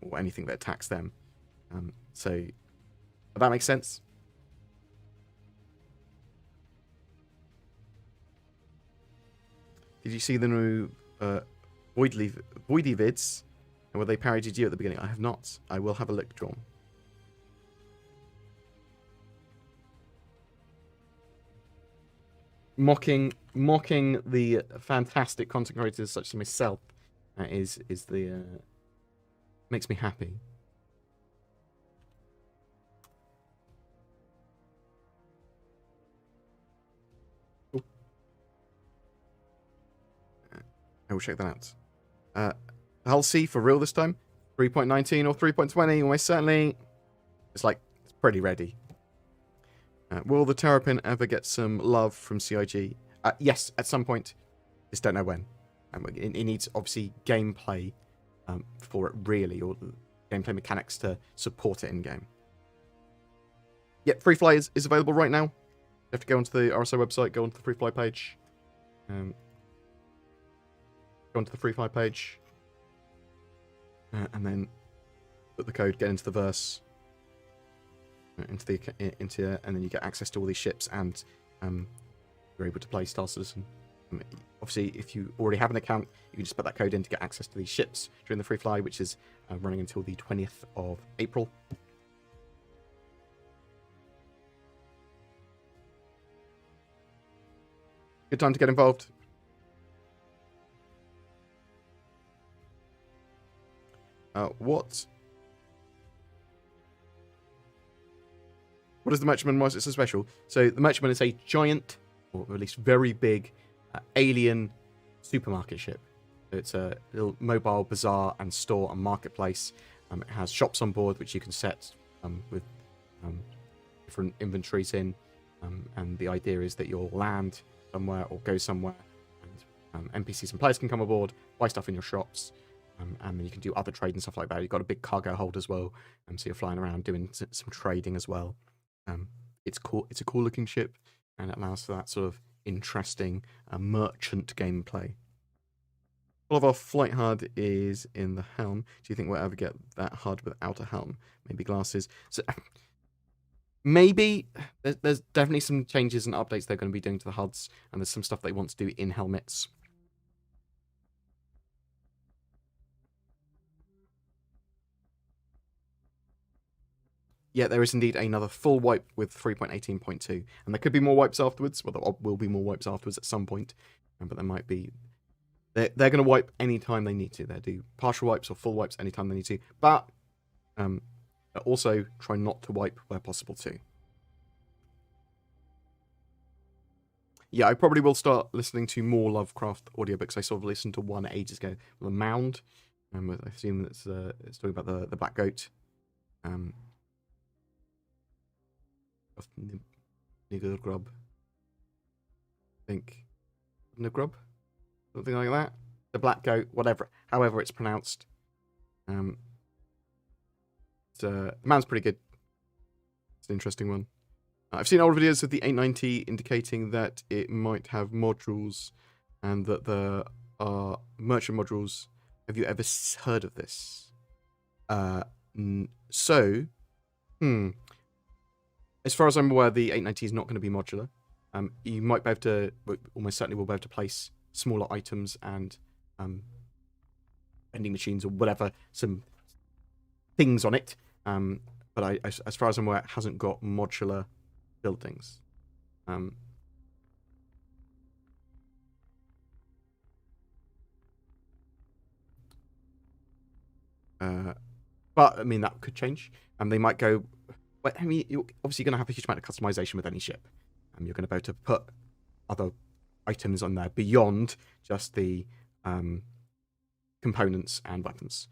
[SPEAKER 1] or anything that attacks them. So that makes sense. Did you see the new Voidy vids, and were they parodied you at the beginning? I have not. I will have a look, John. Mocking the fantastic content creators such as myself is the makes me happy. Ooh. I will check that out. Hull C for real this time? 3.19 or 3.20? Almost certainly. It's pretty ready. Will the Terrapin ever get some love from CIG? Yes, at some point. Just don't know when. It needs, obviously, gameplay for it, really, or gameplay mechanics to support it in-game. Yep, FreeFly is available right now. You have to go onto the RSO website, go onto the FreeFly page. Go onto the FreeFly page. And then put the code, get into the verse. And then you get access to all these ships, and you're able to play Star Citizen. Obviously, if you already have an account, you can just put that code in to get access to these ships during the free fly, which is running until the 20th of April. Good time to get involved. What is the Merchantman? Why is it so special? So the Merchantman is a giant, or at least very big, alien supermarket ship. It's a little mobile bazaar and store and marketplace. It has shops on board which you can set with different inventories in. And the idea is that you'll land somewhere or go somewhere, and NPCs and players can come aboard, buy stuff in your shops, and then you can do other trade and stuff like that. You've got a big cargo hold as well, so you're flying around doing some trading as well. It's cool. It's a cool looking ship, and it allows for that sort of interesting merchant gameplay. All of our flight HUD is in the helm. Do you think we'll ever get that HUD without a helm? Maybe glasses. So maybe there's definitely some changes and updates they're going to be doing to the HUDs, and there's some stuff they want to do in helmets. Yeah, there is indeed another full wipe with 3.18.2, and there could be more wipes afterwards. Well, there will be more wipes afterwards at some point, but there might be. They're going to wipe anytime they need to. They do partial wipes or full wipes anytime they need to, but also try not to wipe where possible too. Yeah, I probably will start listening to more Lovecraft audiobooks. I sort of listened to one ages ago, The Mound, I assume it's talking about the black goat. Of Niggergrub. I think Niggergrub? Something like that. The black goat, however it's pronounced. The man's pretty good. It's an interesting one. I've seen old videos of the 890 indicating that it might have modules, and that there are merchant modules. Have you ever heard of this? As far as I'm aware, the 890 is not going to be modular. You might be able to, almost certainly will be able to place smaller items and vending machines or whatever, some things on it. But as far as I'm aware, it hasn't got modular buildings. But I mean, that could change. They might go. But I mean, you're obviously going to have a huge amount of customization with any ship. You're going to be able to put other items on there beyond just the components and weapons.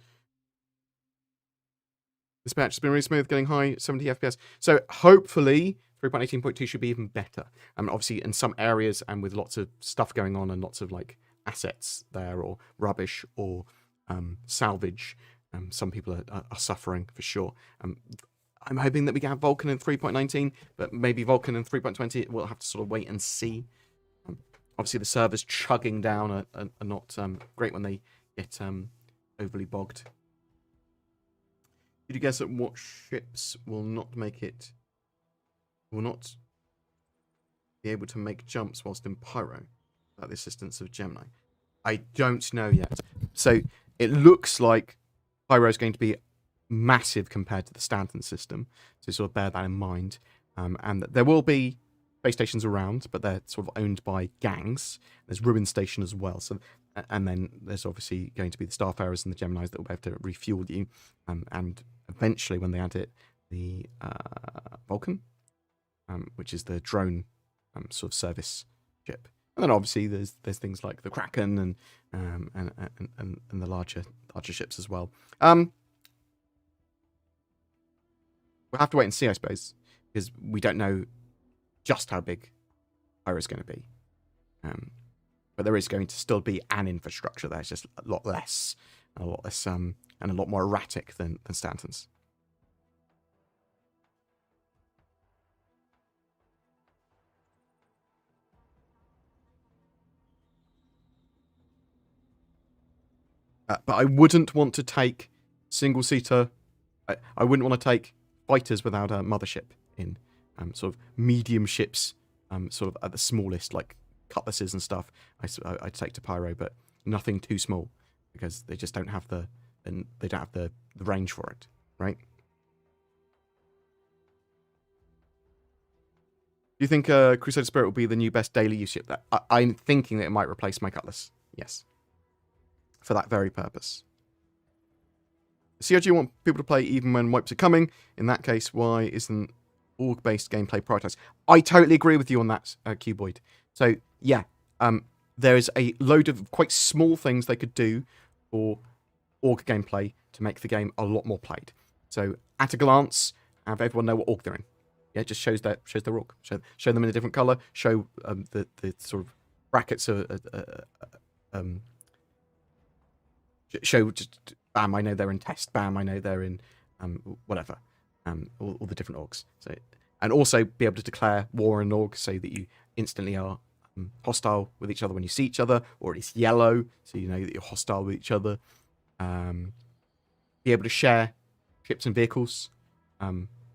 [SPEAKER 1] This patch has been really smooth, getting high 70 FPS. So hopefully 3.18.2 should be even better. Obviously in some areas and with lots of stuff going on and lots of like assets there or rubbish or salvage, some people are suffering for sure. I'm hoping that we can have Vulcan in 3.19, but maybe Vulcan in 3.20, we'll have to sort of wait and see. Obviously, the servers chugging down are not great when they get overly bogged. Did you guess at what ships will not be able to make jumps whilst in Pyro without the assistance of Gemini? I don't know yet. So it looks like Pyro is going to be massive compared to the Stanton system, so sort of bear that in mind. And there will be space stations around, but they're sort of owned by gangs. There's Ruin Station as well. So, and then there's obviously going to be the Starfarers and the Geminis that will be able to refuel you. And eventually, when they add it, the Vulcan, which is the drone sort of service ship. And then obviously there's things like the Kraken and the larger ships as well. We'll have to wait and see, I suppose, because we don't know just how big Pyro is going to be. But there is going to still be an infrastructure there. It's just a lot less, and a lot more erratic than Stanton's. But I wouldn't want to take single-seater. I wouldn't want to take fighters without a mothership in. Sort of medium ships, sort of at the smallest, like cutlasses and stuff. I'd take to Pyro, but nothing too small because they just don't have the range for it, right? Do you think Crusader Spirit will be the new best daily use ship? I'm thinking that it might replace my cutlass. Yes. For that very purpose. CRG want people to play even when wipes are coming. In that case, why isn't org-based gameplay prioritized? I totally agree with you on that, Cuboid. So, yeah, there is a load of quite small things they could do for org gameplay to make the game a lot more played. So, at a glance, have everyone know what org they're in. Yeah, just shows their org. Show them in a different color. Show the sort of brackets show just bam. I know they're in test. Bam. I know they're in whatever. All the different orgs. So and also be able to declare war on an org so that you instantly are hostile with each other when you see each other, or it's yellow so you know that you're hostile with each other. Be able to share ships and vehicles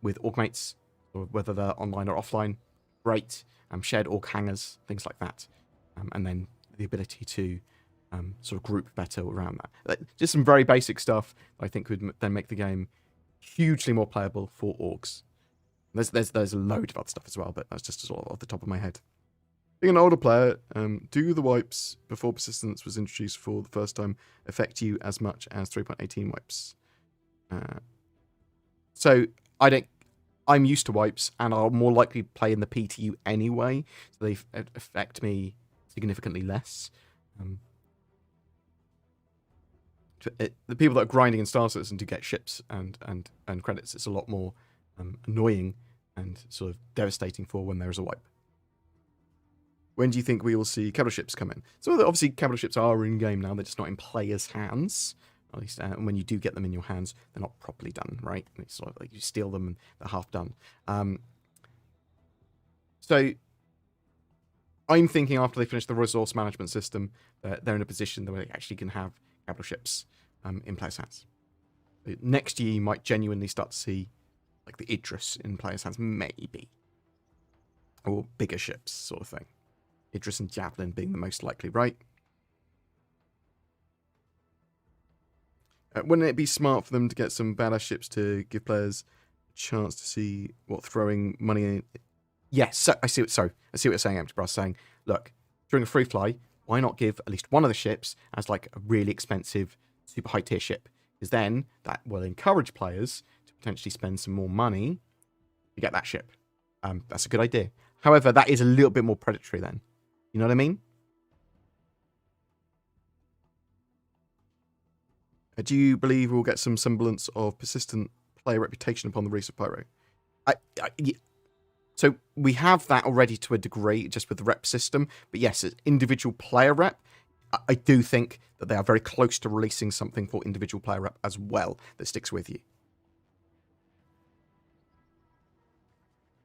[SPEAKER 1] with org mates, or whether they're online or offline. Great. Shared org hangars, things like that. And then the ability to sort of group better around that. Just some very basic stuff that I think would then make the game hugely more playable for orgs. There's a load of other stuff as well, but that's just sort of off the top of my head. Being an older player, do the wipes before persistence was introduced for the first time affect you as much as 3.18 wipes? So I'm used to wipes, and I'll more likely play in the PTU anyway, so they affect me significantly less. The people that are grinding in Star Citizen to get ships and credits, it's a lot more annoying and sort of devastating for when there is a wipe. When do you think we will see capital ships come in? So obviously capital ships are in game now. They're just not in players' hands. At least, and when you do get them in your hands, they're not properly done, right? It's sort of like you steal them and they're half done. So I'm thinking after they finish the resource management system, they're in a position that they actually can have capital ships in players' hands. Next year, you might genuinely start to see like the Idris in players' hands, maybe. Or bigger ships, sort of thing. Idris and Javelin being the most likely, right? Wouldn't it be smart for them to get some badass ships to give players a chance to see what throwing money in? Yes, so I see what you're saying, Empty Brass, saying, look, during a free fly, why not give at least one of the ships as like a really expensive, super high tier ship? Because then that will encourage players to potentially spend some more money to get that ship. That's a good idea. However, that is a little bit more predatory then. You know what I mean? Do you believe we'll get some semblance of persistent player reputation upon the release of Pyro? Yeah. So we have that already to a degree, just with the rep system. But yes, individual player rep, I do think that they are very close to releasing something for individual player rep as well that sticks with you.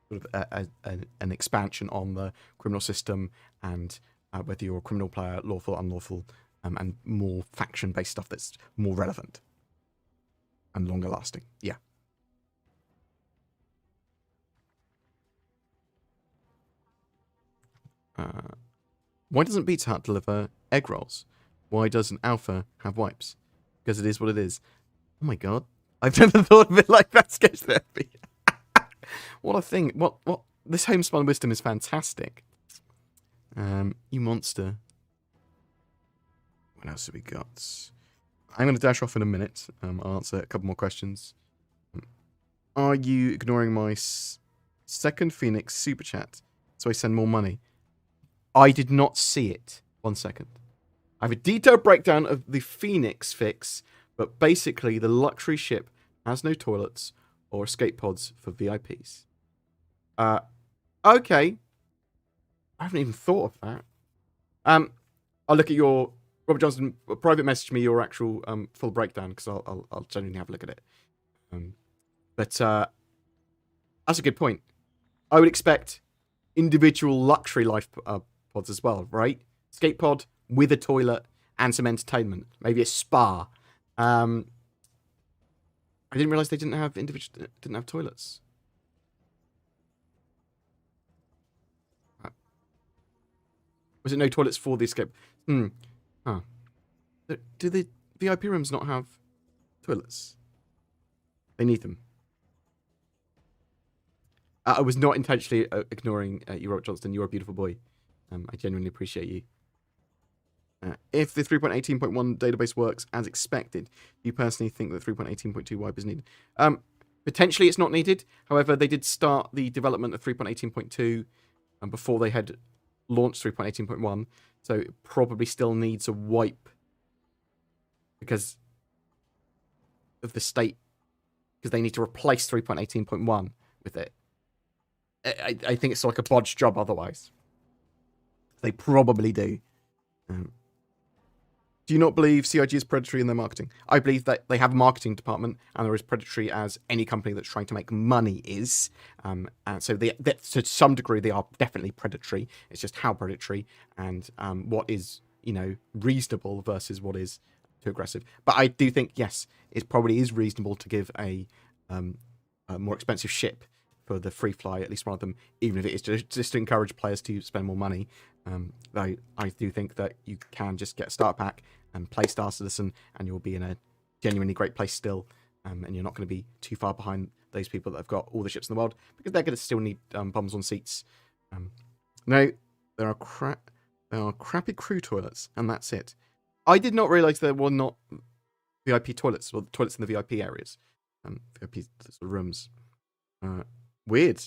[SPEAKER 1] Sort of an expansion on the criminal system and whether you're a criminal player, lawful, unlawful, and more faction-based stuff that's more relevant and longer lasting. Yeah. Why doesn't Pizza Hut deliver egg rolls? Why doesn't Alpha have wipes? Because it is what it is. Oh my god. I've never thought of it like that, Sketch Therapy. What a thing. What? This homespun wisdom is fantastic. You monster. What else have we got? I'm going to dash off in a minute. I'll answer a couple more questions. Are you ignoring my second Phoenix super chat so I send more money? I did not see it. 1 second. I have a detailed breakdown of the Phoenix fix, but basically the luxury ship has no toilets or escape pods for VIPs. Okay. I haven't even thought of that. I'll look at your Robert Johnson. Private message me your actual full breakdown because I'll genuinely have a look at it. But that's a good point. I would expect individual luxury life pods as well, right? Escape pod with a toilet and some entertainment, maybe a spa. I didn't realize they didn't have toilets. Was it no toilets for the escape? Huh. Do the VIP rooms not have toilets? They need them. I was not intentionally ignoring you, Robert Johnston. You're a beautiful boy. I genuinely appreciate you. If the 3.18.1 database works as expected, do you personally think that 3.18.2 wipe is needed? Potentially it's not needed. However, they did start the development of 3.18.2 before they had launched 3.18.1, so it probably still needs a wipe because of the state, because they need to replace 3.18.1 with it. I think it's like a bodge job otherwise. They probably do. Do you not believe CIG is predatory in their marketing? I believe that they have a marketing department, and they're as predatory as any company that's trying to make money is. And so to some degree, they are definitely predatory. It's just how predatory and what is, reasonable versus what is too aggressive. But I do think, yes, it probably is reasonable to give a more expensive ship for the FreeFly, at least one of them, even if it is just to encourage players to spend more money. Though I do think that you can just get a starter pack and play Star Citizen, and you'll be in a genuinely great place still, and you're not going to be too far behind those people that have got all the ships in the world, because they're going to still need bums on seats. No, there are crappy crew toilets, and that's it. I did not realise there were not VIP toilets, or toilets in the VIP areas, VIP sort of rooms. Weird.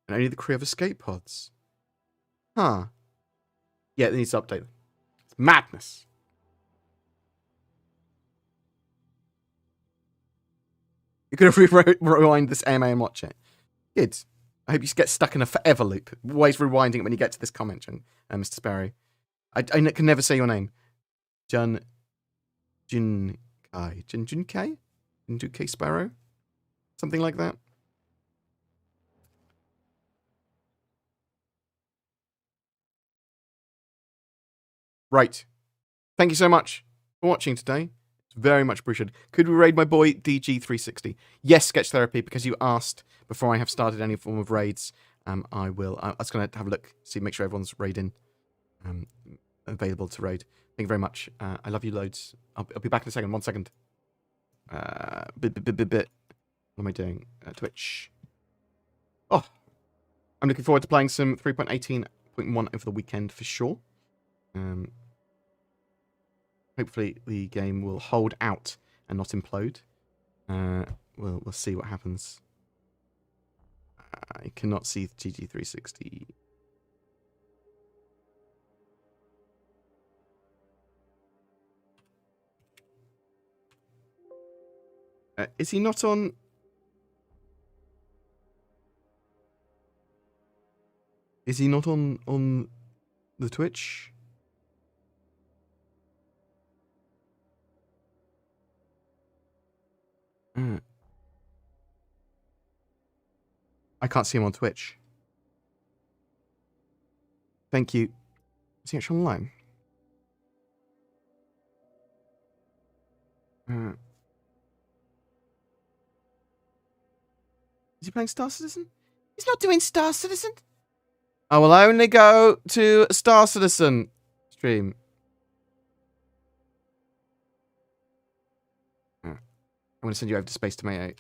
[SPEAKER 1] And only the crew have escape pods. Huh. Yeah, it needs to update. It's madness. You're going to rewind this AMA and watch it. Good. I hope you get stuck in a forever loop. Always rewinding it when you get to this comment, Mr. Sparrow. I can never say your name. Junkai Sparrow? Something like that. Right. Thank you so much for watching today. It's very much appreciated. Could we raid my boy DG360? Yes, Sketch Therapy, because you asked before I have started any form of raids. I will. I was going to have a look, make sure everyone's raiding, available to raid. Thank you very much. I love you loads. I'll be back in a second. 1 second. What am I doing? Twitch. Oh, I'm looking forward to playing some 3.18.1 over the weekend for sure. Hopefully the game will hold out and not implode. We'll see what happens. I cannot see the GG360. Is he not on? Is he not on the Twitch? I can't see him on Twitch. Thank you. Is he actually online? Is he playing Star Citizen? He's not doing Star Citizen. I will only go to Star Citizen stream. I'm going to send you over to Space Tomato.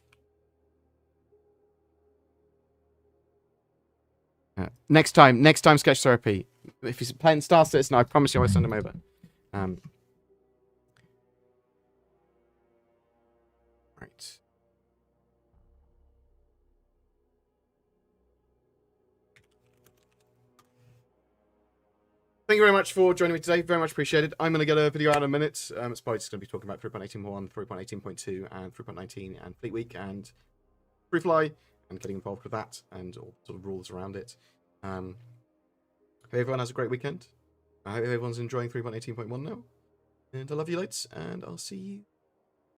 [SPEAKER 1] Next time, Sketch Therapy. If he's playing Star Citizen, I promise you I'll send him over. Right. Thank you very much for joining me today. Very much appreciated. I'm going to get a video out in a minute. It's probably just going to be talking about 3.18.1, 3.18.2, and 3.19, and Fleet Week, and FreeFly, and getting involved with that, and all sort of rules around it. Hope everyone has a great weekend. I hope everyone's enjoying 3.18.1 now. And I love you loads, and I'll see you